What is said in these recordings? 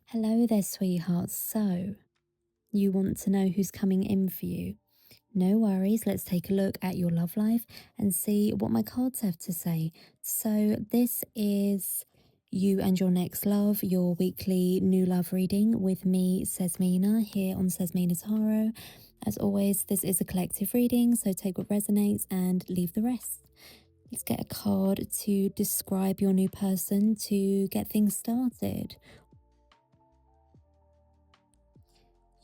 Hello there, sweethearts. So, you want to know who's coming in for you? No worries. Let's take a look at your love life and see what my cards have to say. So, this is you and your next love, your weekly new love reading with me, Cesmina, here on Cesmina Tarot. As always, this is a collective reading, so take what resonates and leave the rest. Let's get a card to describe your new person to get things started.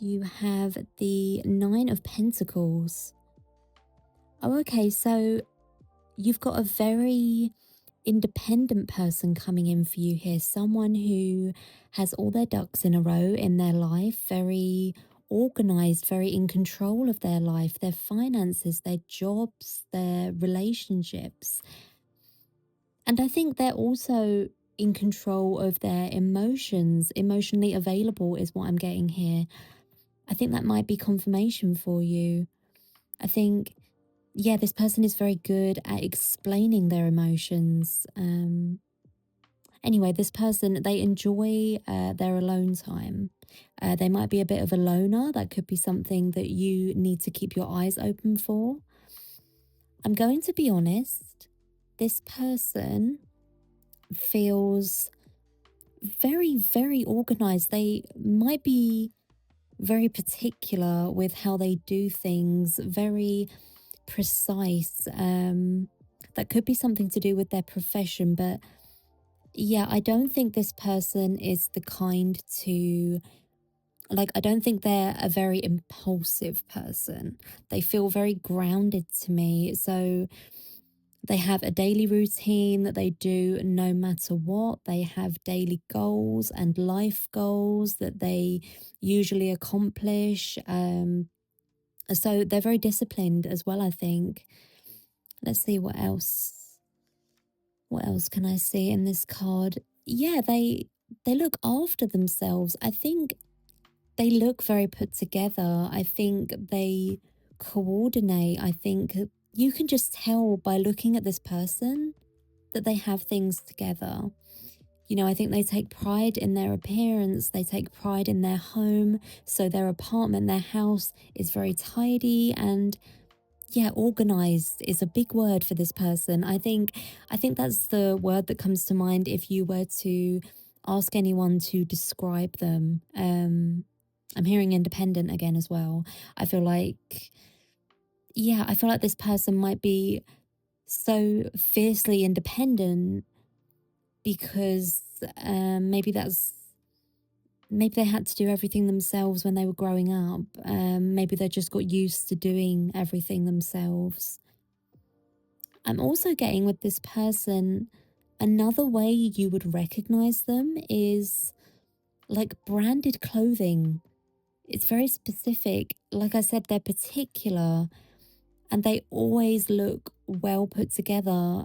You have the Nine of Pentacles. Oh, okay, so you've got a very independent person coming in for you here. Someone who has all their ducks in a row in their life, very organized, very in control of their life, their finances, their jobs, their relationships. And I think they're also in control of their emotions. Emotionally available is what I'm getting here. I think that might be confirmation for you. I think, yeah, this person is very good at explaining their emotions. Anyway, this person, they enjoy their alone time. They might be a bit of a loner. That could be something that you need to keep your eyes open for. I'm going to be honest, this person feels very, very organized. They might be very particular with how they do things, very precise. That could be something to do with their profession, but yeah, I don't think this person is the kind to, like, I don't think they're a very impulsive person. They feel very grounded to me. So they have a daily routine that they do no matter what. They have daily goals and life goals that they usually accomplish. So they're very disciplined as well, I think. Let's see what else. What else can I see in this card? Yeah, they look after themselves. I think they look very put together. I think they coordinate. I think you can just tell by looking at this person that they have things together. You know, I think they take pride in their appearance, they take pride in their home. So their apartment, their house is very tidy and yeah, organized is a big word for this person. I think that's the word that comes to mind if you were to ask anyone to describe them. I'm hearing independent again as well. I feel like, yeah, I feel like this person might be so fiercely independent because maybe they had to do everything themselves when they were growing up. Maybe they just got used to doing everything themselves. I'm also getting with this person, another way you would recognize them is like branded clothing. It's very specific. Like I said, they're particular and they always look well put together.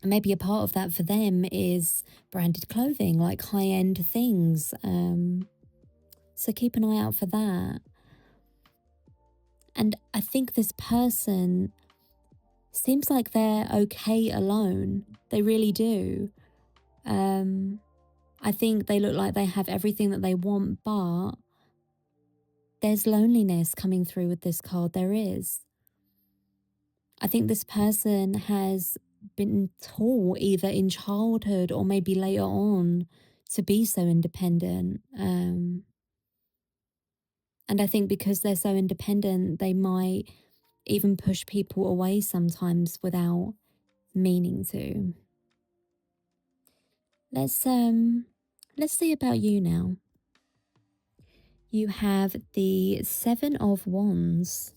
Maybe a part of that for them is branded clothing, like high-end things. So keep an eye out for that. And I think this person seems like they're okay alone. They really do. I think they look like they have everything that they want, but there's loneliness coming through with this card. There is. I think this person has been taught either in childhood or maybe later on to be so independent. And I think because they're so independent, they might even push people away sometimes without meaning to. Let's see about you now. You have the Seven of Wands.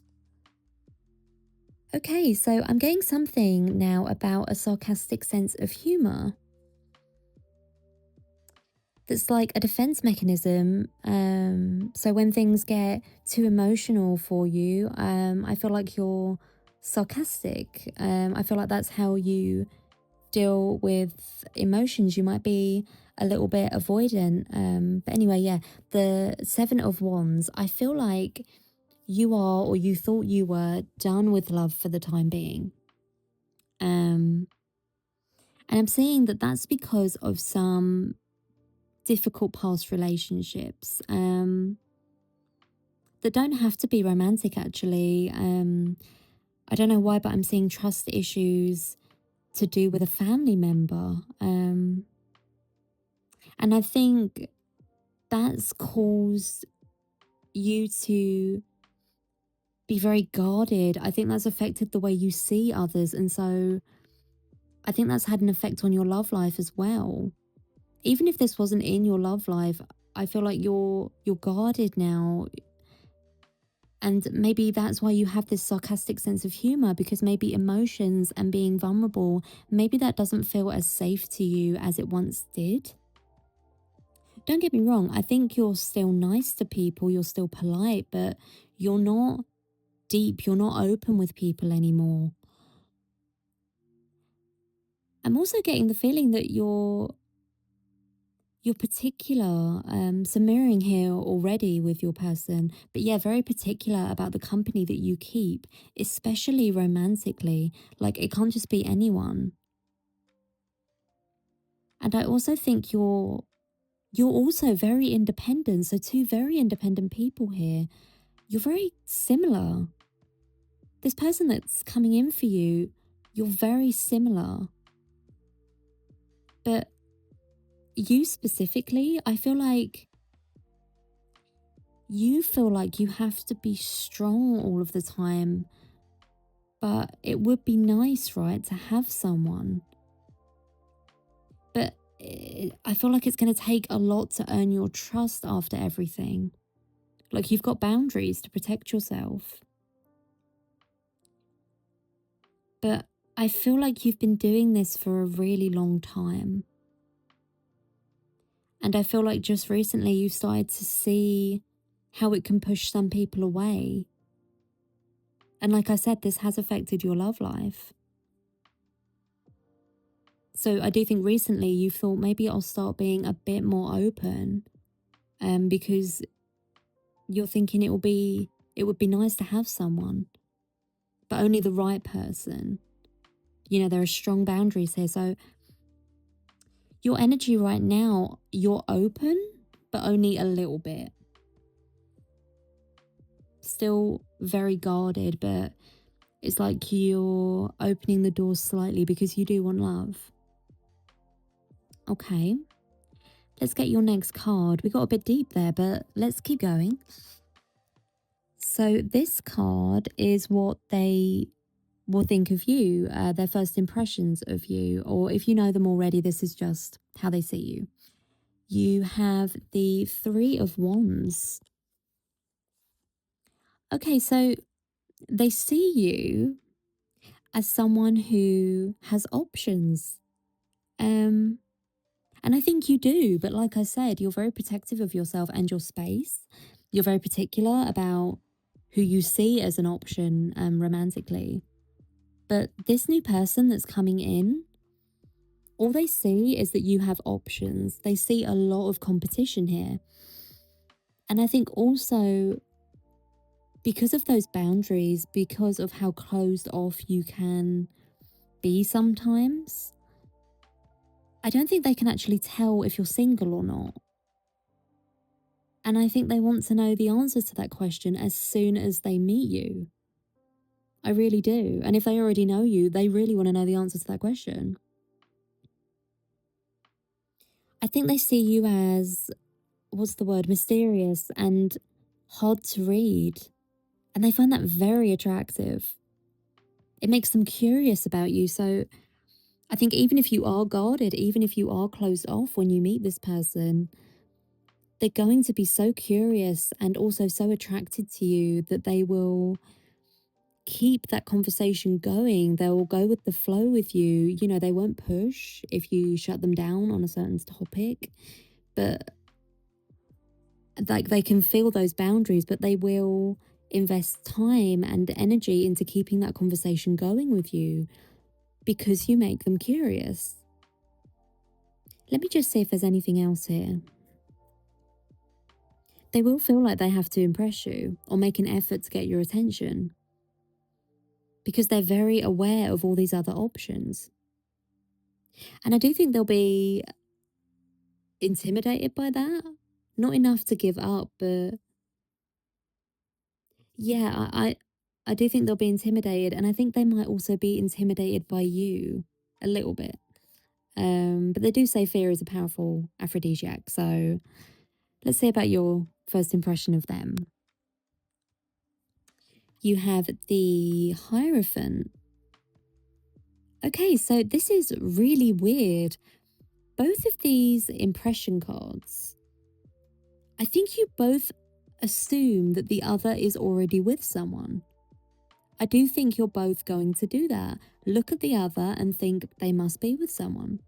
Okay, so I'm getting something now about a sarcastic sense of humor. That's like a defense mechanism. So when things get too emotional for you, I feel like you're sarcastic. I feel like that's how you deal with emotions. You might be a little bit avoidant. But anyway, yeah, the Seven of Wands, I feel like you are, or you thought you were, done with love for the time being. And I'm seeing that that's because of some difficult past relationships that don't have to be romantic, actually. I don't know why, but I'm seeing trust issues to do with a family member. And I think that's caused you to be very guarded. I think that's affected the way you see others. And so I think that's had an effect on your love life as well. Even if this wasn't in your love life, I feel like you're guarded now. And maybe that's why you have this sarcastic sense of humor, because maybe emotions and being vulnerable, maybe that doesn't feel as safe to you as it once did. Don't get me wrong, I think you're still nice to people, you're still polite, but you're not deep, you're not open with people anymore. I'm also getting the feeling that you're particular, some mirroring here already with your person, but yeah, very particular about the company that you keep, especially romantically. Like, it can't just be anyone. And I also think you're also very independent. So two very independent people here. You're very similar. This person that's coming in for you, you're very similar. But you specifically, I feel like you feel like you have to be strong all of the time, but it would be nice, right, to have someone. But I feel like it's going to take a lot to earn your trust after everything. Like, you've got boundaries to protect yourself. But I feel like you've been doing this for a really long time. And I feel like just recently you started to see how it can push some people away. And like I said, this has affected your love life. So I do think recently you thought maybe I'll start being a bit more open, because you're thinking it would be nice to have someone, but only the right person. You know, there are strong boundaries here. So your energy right now, you're open, but only a little bit. Still very guarded, but it's like you're opening the door slightly because you do want love. Okay, let's get your next card. We got a bit deep there, but let's keep going. So this card is what they will think of you, their first impressions of you, or if you know them already, this is just how they see you. You have the Three of Wands. Okay, so they see you as someone who has options. Um, and I think you do, but like I said, you're very protective of yourself and your space. You're very particular about who you see as an option, romantically. But this new person that's coming in, all they see is that you have options. They see a lot of competition here. And I think also because of those boundaries, because of how closed off you can be sometimes, I don't think they can actually tell if you're single or not. And I think they want to know the answer to that question as soon as they meet you. I really do. And if they already know you, they really want to know the answer to that question. I think they see you as, what's the word, mysterious and hard to read. And they find that very attractive. It makes them curious about you. So I think even if you are guarded, even if you are closed off when you meet this person, they're going to be so curious and also so attracted to you that they will keep that conversation going. They'll go with the flow with you. You know, they won't push if you shut them down on a certain topic, but like they can feel those boundaries, but they will invest time and energy into keeping that conversation going with you because you make them curious. Let me just see if there's anything else here. They will feel like they have to impress you or make an effort to get your attention because they're very aware of all these other options. And I do think there'll be intimidated by that. Not enough to give up, but yeah, I do think they'll be intimidated, and I think they might also be intimidated by you a little bit. But they do say fear is a powerful aphrodisiac. So let's say about your first impression of them. You have the Hierophant. Okay, so this is really weird. Both of these impression cards, I think you both assume that the other is already with someone. I do think you're both going to do that. Look at the other and think they must be with someone.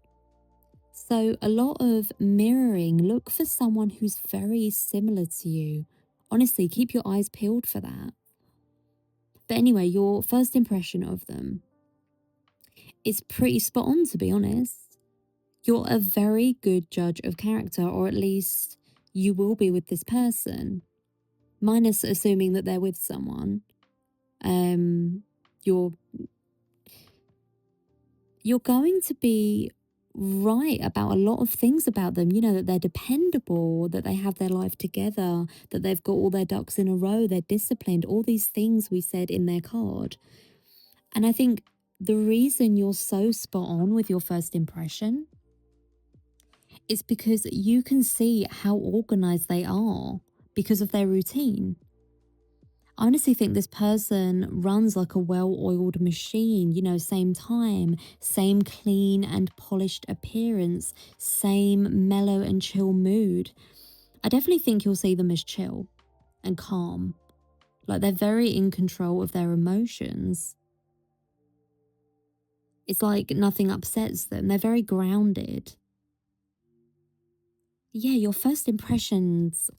So, a lot of mirroring. Look for someone who's very similar to you. Honestly, keep your eyes peeled for that. But anyway, your first impression of them is pretty spot on, to be honest. You're a very good judge of character, or at least you will be with this person, minus assuming that they're with someone. You're going to be right about a lot of things about them. You know, that they're dependable, that they have their life together, that they've got all their ducks in a row, they're disciplined, all these things we said in their card. And I think the reason you're so spot on with your first impression is because you can see how organized they are because of their routine. I honestly think this person runs like a well-oiled machine, you know, same time, same clean and polished appearance, same mellow and chill mood. I definitely think you'll see them as chill and calm. Like they're very in control of their emotions. It's like nothing upsets them. They're very grounded. Yeah, your first impressions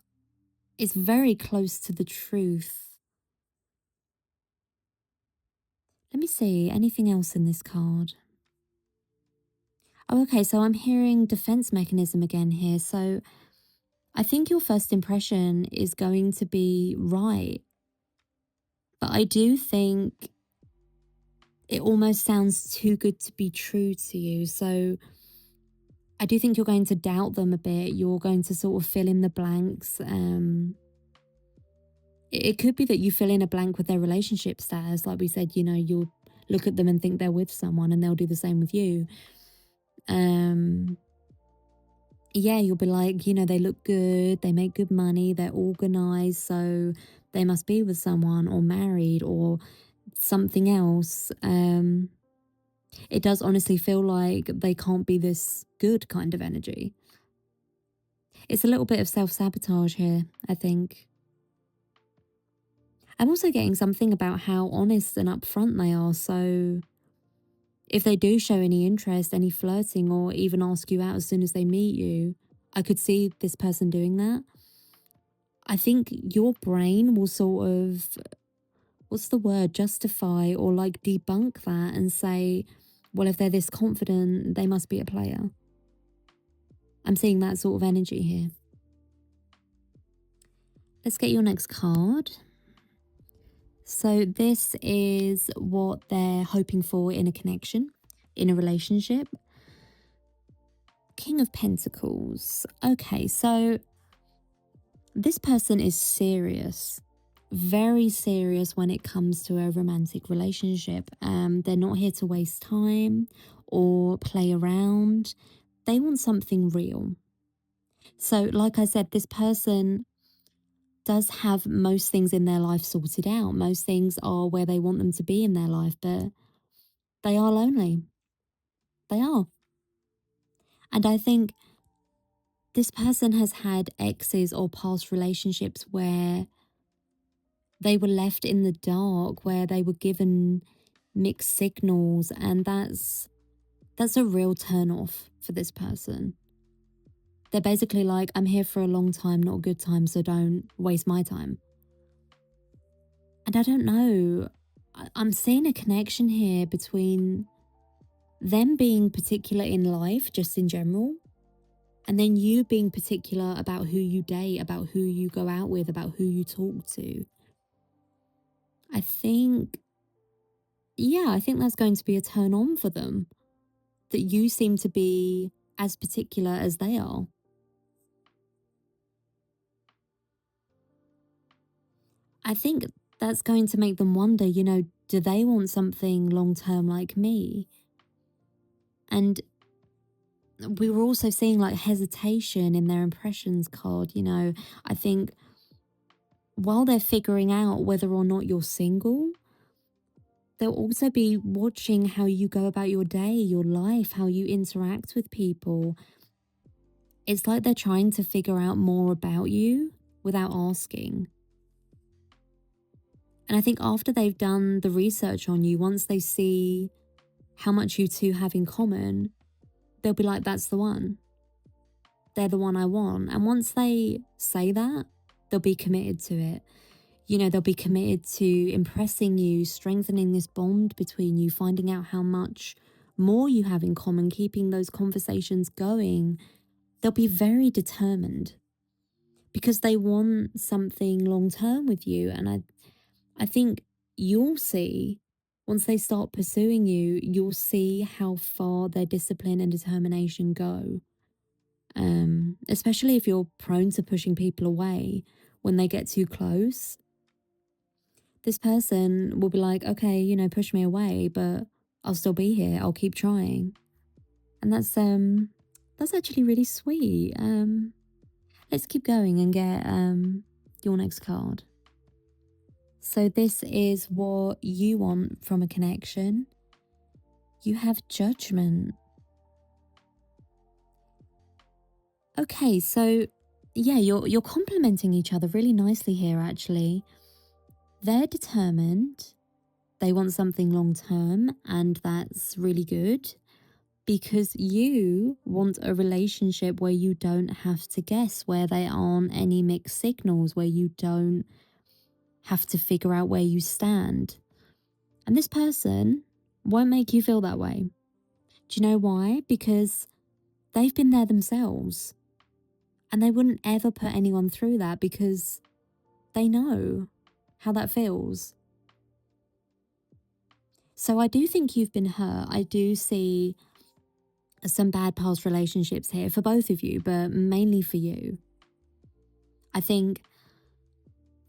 is very close to the truth. Let me see, anything else in this card? Oh, okay, so I'm hearing defense mechanism again here. So I think your first impression is going to be right. But I do think it almost sounds too good to be true to you. So I do think you're going to doubt them a bit. You're going to sort of fill in the blanks. It could be that you fill in a blank with their relationship status. Like we said, you know, you'll look at them and think they're with someone and they'll do the same with you. Yeah, you'll be like, you know, they look good, they make good money, they're organized, so they must be with someone or married or something else. It does honestly feel like they can't be this good kind of energy. It's a little bit of self-sabotage here, I think. I'm also getting something about how honest and upfront they are, so if they do show any interest, any flirting, or even ask you out as soon as they meet you, I could see this person doing that. I think your brain will sort of, what's the word, justify or like debunk that and say, well, if they're this confident, they must be a player. I'm seeing that sort of energy here. Let's get your next card. So this is what they're hoping for in a connection, in a relationship. King of Pentacles. Okay, so this person is serious, very serious when it comes to a romantic relationship. They're not here to waste time or play around. They want something real. So, like I said, this person does have most things in their life sorted out. Most things are where they want them to be in their life, but they are lonely. They are. And I think this person has had exes or past relationships where they were left in the dark, where they were given mixed signals, and that's a real turn off for this person. They're basically like, I'm here for a long time, not a good time, so don't waste my time. And I don't know, I'm seeing a connection here between them being particular in life, just in general, and then you being particular about who you date, about who you go out with, about who you talk to. I think, yeah, I think that's going to be a turn on for them, that you seem to be as particular as they are. I think that's going to make them wonder, do they want something long term like me? And we were also seeing like hesitation in their impressions card. I think while they're figuring out whether or not you're single, they'll also be watching how you go about your day, your life, how you interact with people. It's like they're trying to figure out more about you without asking. And I think after they've done the research on you, once they see how much you two have in common, they'll be like, that's the one. They're the one I want. And once they say that, they'll be committed to it. They'll be committed to impressing you, strengthening this bond between you, finding out how much more you have in common, keeping those conversations going. They'll be very determined because they want something long term with you. And I think you'll see, once they start pursuing you, you'll see how far their discipline and determination go. Especially if you're prone to pushing people away when they get too close. This person will be like, okay, push me away, but I'll still be here. I'll keep trying. And that's actually really sweet. Let's keep going and get your next card. So this is what you want from a connection. You have judgment. Okay, so yeah, you're complementing each other really nicely here actually. They're determined. They want something long term, and that's really good because you want a relationship where you don't have to guess, where there aren't any mixed signals, where you don't have to figure out where you stand. And this person won't make you feel that way. Do you know why? Because they've been there themselves and they wouldn't ever put anyone through that because they know how that feels. So I do think you've been hurt. I do see some bad past relationships here for both of you, but mainly for you. I think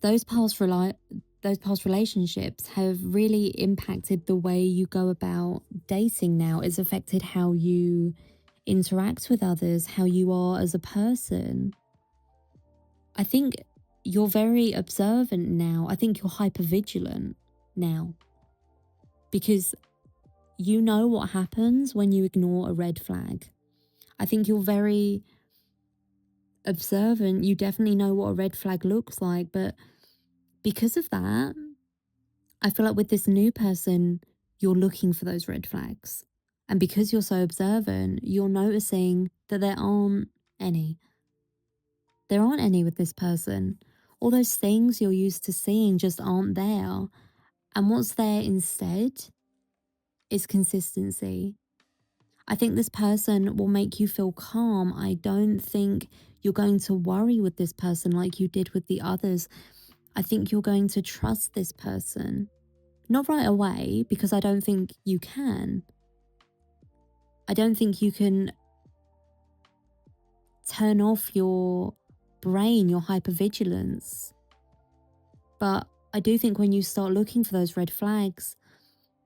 those past relationships have really impacted the way you go about dating now. It's affected how you interact with others, how you are as a person. I think you're very observant now. I think you're hyper vigilant now because you know what happens when you ignore a red flag. I think you're very observant. You definitely know what a red flag looks like, but because of that, I feel like with this new person, you're looking for those red flags. And because you're so observant, you're noticing that there aren't any. There aren't any with this person. All those things you're used to seeing just aren't there. And what's there instead is consistency. I think this person will make you feel calm. I don't think you're going to worry with this person like you did with the others. I think you're going to trust this person. Not right away, because I don't think you can. I don't think you can turn off your brain, your hypervigilance. But I do think when you start looking for those red flags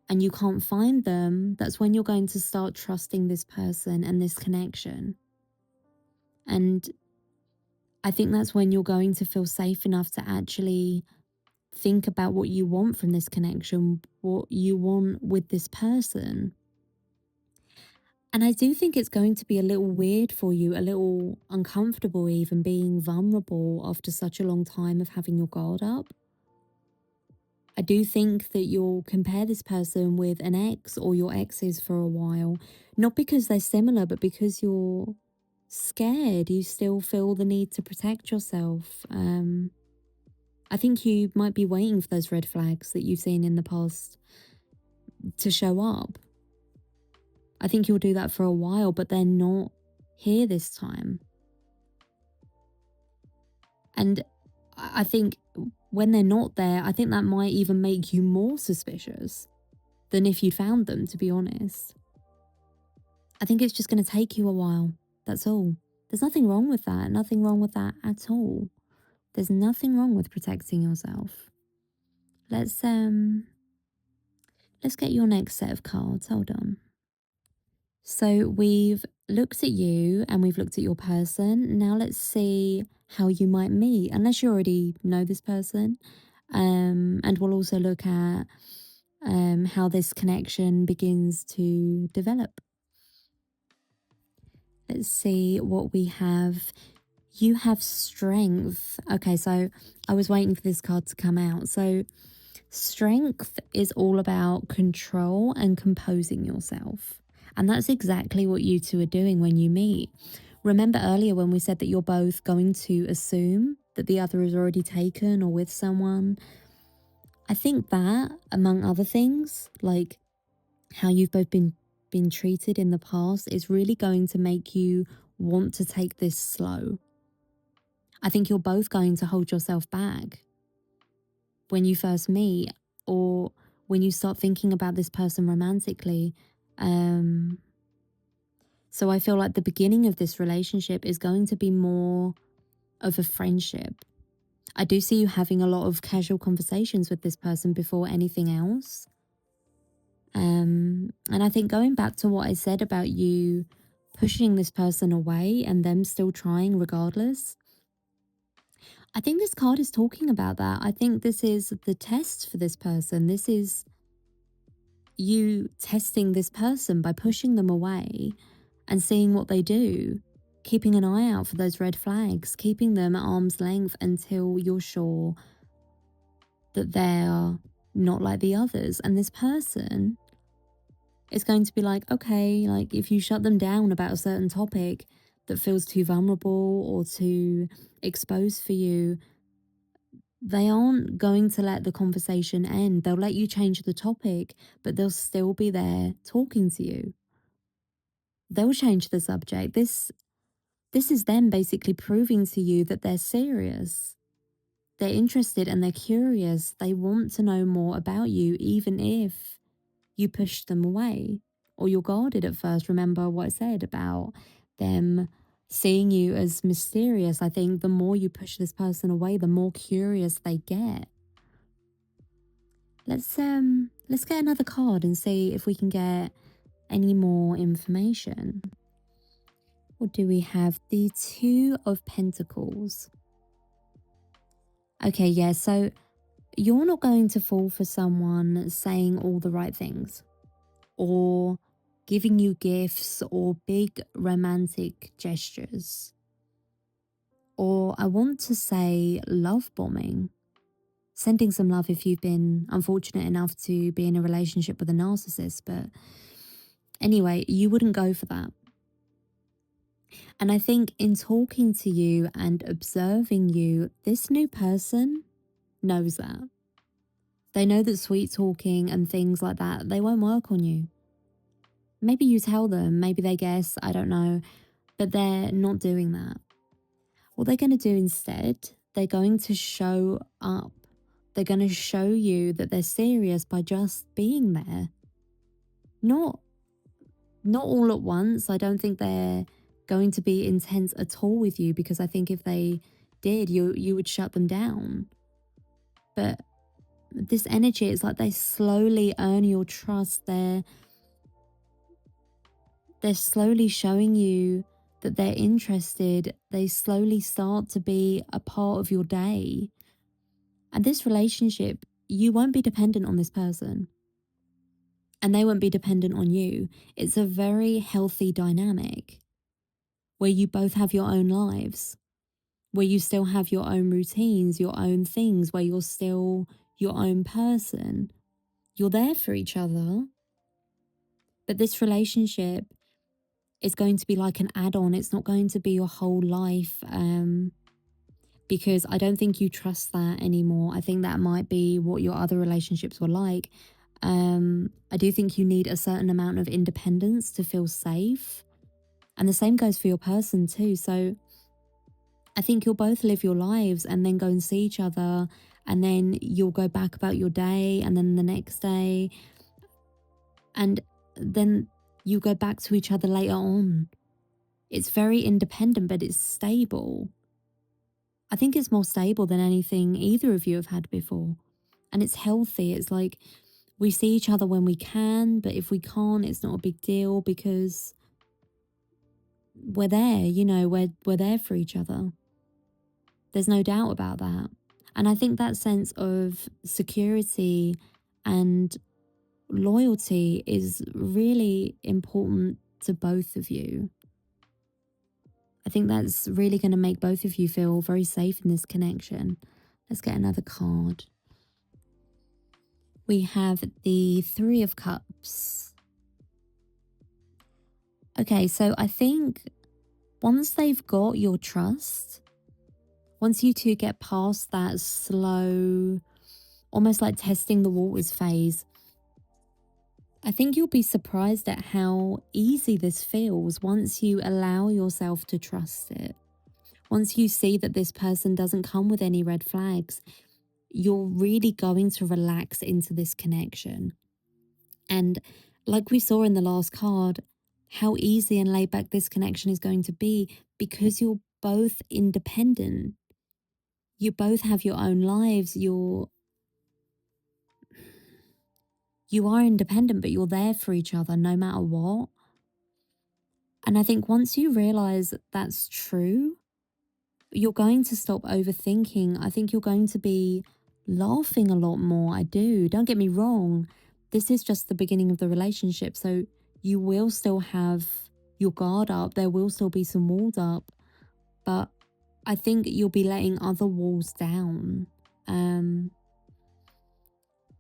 and you can't find them, that's when you're going to start trusting this person and this connection. And I think that's when you're going to feel safe enough to actually think about what you want from this connection, what you want with this person. And I do think it's going to be a little weird for you, a little uncomfortable even being vulnerable after such a long time of having your guard up. I do think that you'll compare this person with an ex or your exes for a while, not because they're similar, but because you're scared. You still feel the need to protect yourself. I think you might be waiting for those red flags that you've seen in the past to show up. I think you'll do that for a while, but they're not here this time. And I think when they're not there, I think that might even make you more suspicious than if you'd found them, to be honest. I think it's just going to take you a while. That's all. There's nothing wrong with that. Nothing wrong with that at all. There's nothing wrong with protecting yourself. Let's get your next set of cards. Hold on. So we've looked at you and we've looked at your person. Now let's see how you might meet, unless you already know this person. And we'll also look at how this connection begins to develop. Let's see what we have. You have strength. Okay, so I was waiting for this card to come out. So strength is all about control and composing yourself. And that's exactly what you two are doing when you meet. Remember earlier when we said that you're both going to assume that the other is already taken or with someone? I think that, among other things, like how you've both been treated in the past, is really going to make you want to take this slow. I think you're both going to hold yourself back when you first meet, or when you start thinking about this person romantically. So I feel like the beginning of this relationship is going to be more of a friendship. I do see you having a lot of casual conversations with this person before anything else. And I think going back to what I said about you pushing this person away and them still trying regardless, I think this card is talking about that. I think this is the test for this person. This is you testing this person by pushing them away and seeing what they do, keeping an eye out for those red flags, keeping them at arm's length until you're sure that they're not like the others. And this person is going to be like, okay, like if you shut them down about a certain topic that feels too vulnerable or too exposed for you, they aren't going to let the conversation end. They'll let you change the topic, but they'll still be there talking to you. They'll change the subject. This is them basically proving to you that they're serious. They're interested and they're curious. They want to know more about you, even if you push them away or you're guarded at first. Remember what I said about them seeing you as mysterious. I think the more you push this person away, the more curious they get. Let's get another card and see if we can get any more information. What do we have? The Two of Pentacles. Okay, yeah, so you're not going to fall for someone saying all the right things or giving you gifts or big romantic gestures. Or I want to say love bombing. Sending some love if you've been unfortunate enough to be in a relationship with a narcissist. But anyway, you wouldn't go for that. And I think in talking to you and observing you, this new person knows that. They know that sweet talking and things like that, they won't work on you. Maybe you tell them, maybe they guess, I don't know, but they're not doing that. What they're going to do instead, they're going to show up. They're going to show you that they're serious by just being there. Not all at once. I don't think they're going to be intense at all with you, because I think if they did, you would shut them down. But this energy, it's like they slowly earn your trust. They're slowly showing you that they're interested. They slowly start to be a part of your day. And this relationship, you won't be dependent on this person. And they won't be dependent on you. It's a very healthy dynamic where you both have your own lives, where you still have your own routines, your own things, where you're still your own person. You're there for each other. But this relationship is going to be like an add-on. It's not going to be your whole life, because I don't think you trust that anymore. I think that might be what your other relationships were like. I do think you need a certain amount of independence to feel safe. And the same goes for your person too. So I think you'll both live your lives and then go and see each other. And then you'll go back about your day, and then the next day. And then you go back to each other later on. It's very independent, but it's stable. I think it's more stable than anything either of you have had before. And it's healthy. It's like we see each other when we can, but if we can't, it's not a big deal because we're there, we're there for each other. There's no doubt about that. And I think that sense of security and loyalty is really important to both of you. I think that's really going to make both of you feel very safe in this connection. Let's get another card. We have the Three of Cups. Okay, so I think once they've got your trust, once you two get past that slow, almost like testing the waters phase, I think you'll be surprised at how easy this feels once you allow yourself to trust it. Once you see that this person doesn't come with any red flags, you're really going to relax into this connection. And like we saw in the last card, how easy and laid back this connection is going to be because you're both independent. You both have your own lives. You are independent, but you're there for each other no matter what. And I think once you realize that that's true, you're going to stop overthinking. I think you're going to be laughing a lot more. I do. Don't get me wrong. This is just the beginning of the relationship. So you will still have your guard up. There will still be some walls up. But I think you'll be letting other walls down.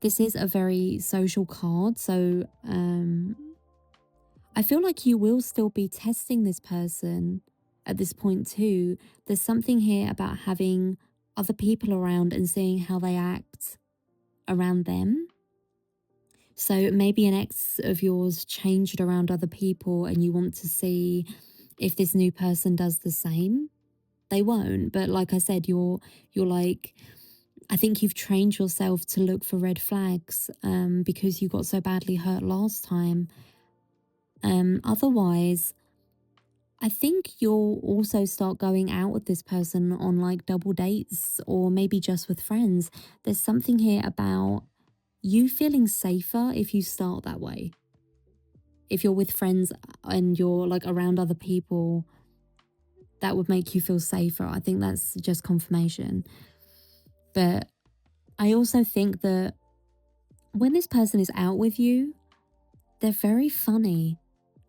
This is a very social card. So I feel like you will still be testing this person at this point too. There's something here about having other people around and seeing how they act around them. So maybe an ex of yours changed around other people and you want to see if this new person does the same. They won't, but like I said, you're like, I think you've trained yourself to look for red flags because you got so badly hurt last time. Otherwise, I think you'll also start going out with this person on like double dates or maybe just with friends. There's something here about you feeling safer if you start that way. If you're with friends and you're like around other people, that would make you feel safer. I think that's just confirmation. But I also think that when this person is out with you, they're very funny.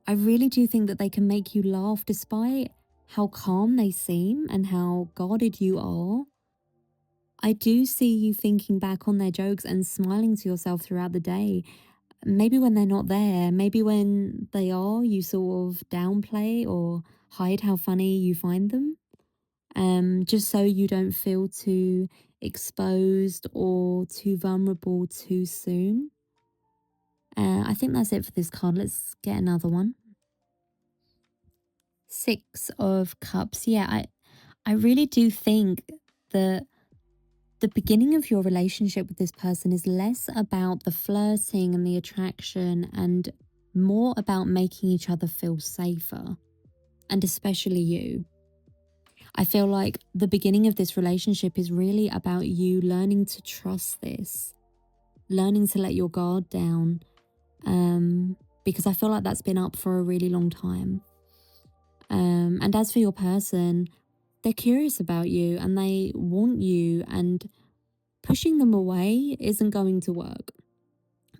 I really do think that they can make you laugh despite how calm they seem and how guarded you are. I do see you thinking back on their jokes and smiling to yourself throughout the day. Maybe when they're not there, maybe when they are, you sort of downplay or hide how funny you find them, just so you don't feel too exposed or too vulnerable too soon. I think that's it for this card. Let's get another one. Six of Cups. Yeah, I really do think that the beginning of your relationship with this person is less about the flirting and the attraction and more about making each other feel safer, and especially you. I feel like the beginning of this relationship is really about you learning to trust this, learning to let your guard down, because I feel like that's been up for a really long time. And as for your person, they're curious about you and they want you, and pushing them away isn't going to work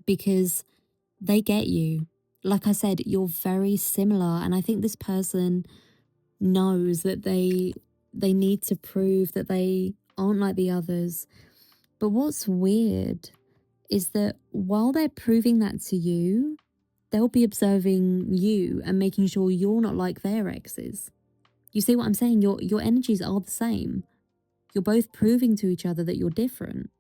because they get you. Like I said, you're very similar, and I think this person knows that they need to prove that they aren't like the others. But what's weird is that while they're proving that to you, they'll be observing you and making sure you're not like their exes. You see what I'm saying? Your energies are the same. You're both proving to each other that you're different,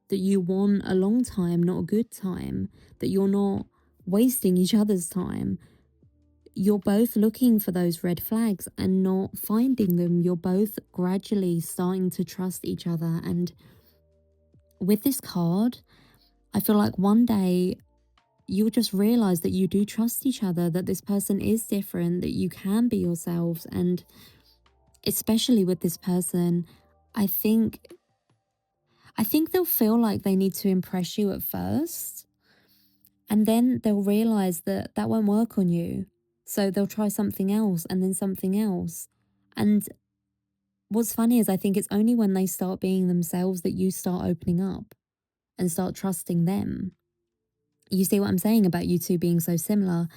that you want a long time, not a good time, that you're not wasting each other's time. You're both looking for those red flags and not finding them. You're both gradually starting to trust each other. And with this card, I feel like one day you'll just realize that you do trust each other, that this person is different, that you can be yourselves. And especially with this person, I think I think they'll feel like they need to impress you at first, and then they'll realize that that won't work on you. So they'll try something else and then something else. And what's funny is I think it's only when they start being themselves that you start opening up and start trusting them. You see what I'm saying about you two being so similar?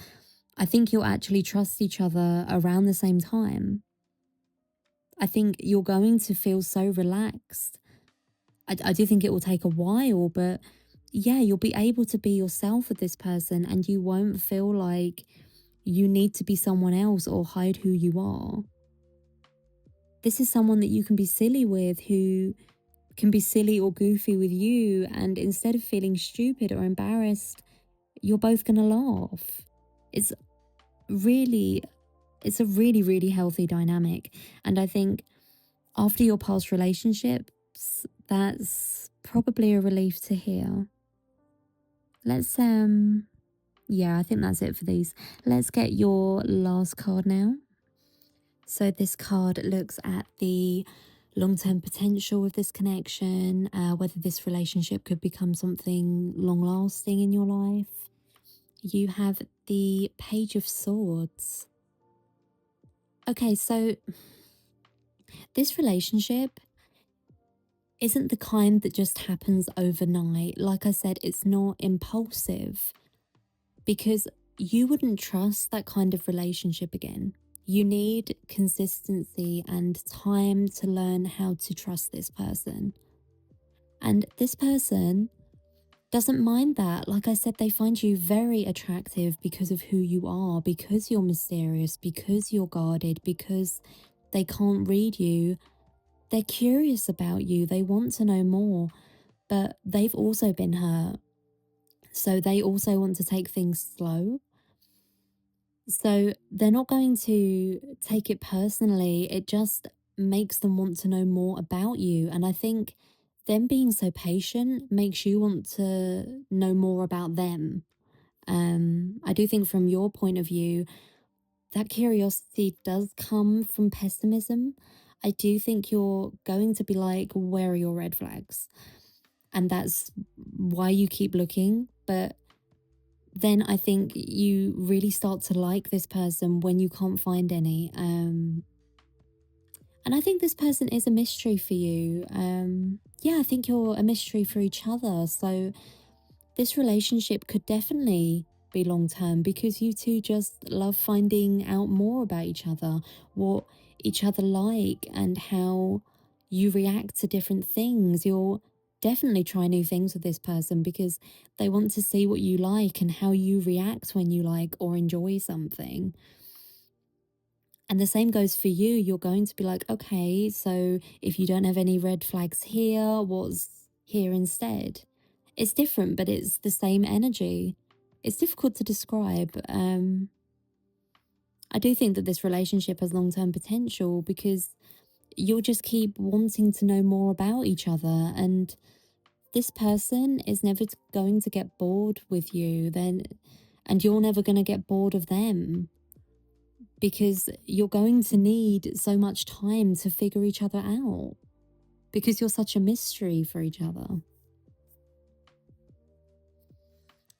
I think you'll actually trust each other around the same time. I think you're going to feel so relaxed. I do think it will take a while, but yeah, you'll be able to be yourself with this person and you won't feel like you need to be someone else or hide who you are. This is someone that you can be silly with, who can be silly or goofy with you, and instead of feeling stupid or embarrassed, you're both going to laugh. It's really, it's a really, really healthy dynamic. And I think after your past relationships, that's probably a relief to hear. Let's, yeah, I think that's it for these. Let's get your last card now. So this card looks at the long-term potential of this connection, whether this relationship could become something long-lasting in your life. You have the Page of Swords. Okay, so this relationship isn't the kind that just happens overnight. Like I said, it's not impulsive, because you wouldn't trust that kind of relationship again. You need consistency and time to learn how to trust this person. And this person doesn't mind that. Like I said, they find you very attractive because of who you are, because you're mysterious, because you're guarded, because they can't read you. They're curious about you. They want to know more, but they've also been hurt. So they also want to take things slow. So they're not going to take it personally. It just makes them want to know more about you. And I think them being so patient makes you want to know more about them. I do think from your point of view, that curiosity does come from pessimism. I do think you're going to be like, where are your red flags? And that's why you keep looking. But then I think you really start to like this person when you can't find any. And I think this person is a mystery for you. Yeah, I think you're a mystery for each other. So this relationship could definitely be long term, because you two just love finding out more about each other, what each other like, and how you react to different things. You'll definitely try new things with this person because they want to see what you like and how you react when you like or enjoy something. And the same goes for you. You're going to be like, okay, so if you don't have any red flags here, what's here instead? It's different, but it's the same energy. It's difficult to describe. I do think that this relationship has long-term potential because you'll just keep wanting to know more about each other. And this person is never going to get bored with you, then, and you're never going to get bored of them, because you're going to need so much time to figure each other out because you're such a mystery for each other.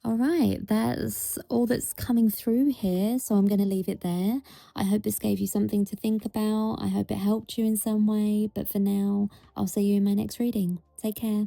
All right, that's all that's coming through here, so I'm going to leave it there. I hope this gave you something to think about. I hope it helped you in some way, but for now, I'll see you in my next reading. Take care.